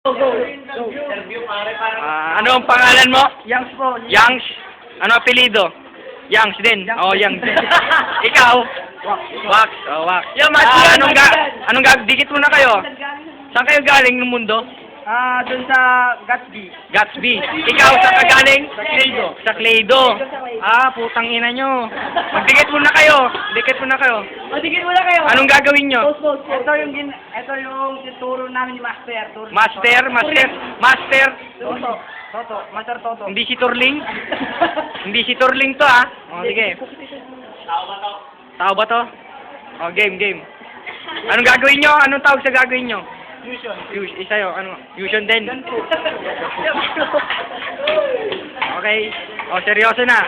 Go, go, go. Interview, pare. Ano ang pangalan mo? Yangs po. Yangs? Ano apelido? Yangs din. Oh, Yangs. Ikaw? Wax. Oh, Wax. Dikit muna kayo. Saan kayo galing ng mundo? Doon sa Gatsby. Gatsby. Ikaw, saan ka galing? Sa Claydo. Sa Claydo. Putang ina nyo. Magdikit muna kayo. Dikit muna kayo. Matigil muna kayo. Anong gagawin nyo? Ito yung tuturo namin ni Master. Master. Master Toto. Hindi si Turling? Hindi si Turling to, ah. O, sige. Tao ba to? O, game. Anong gagawin nyo? Anong tawag sa gagawin nyo? Fusion. Isa yun. Ano? Fusion din. Okay. O, seryoso na.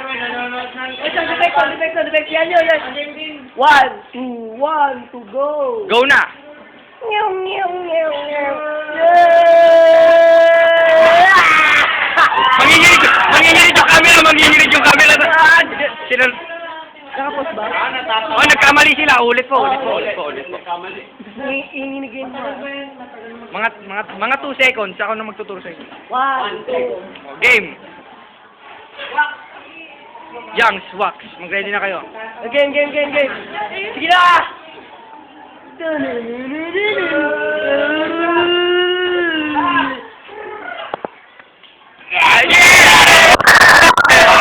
Sound effect. Yan. 1, 2, 1, to go. Go na. Manginginig yung camera. Sila... Nakapos ba? Oh, nagkamali sila. Ulit po. Inginigin mo. Mga 2 seconds, ako na magtuturo sa inyo. 1, 2. Oh, game. Yangs, Wax. Mag-ready na kayo. Game. Sige na!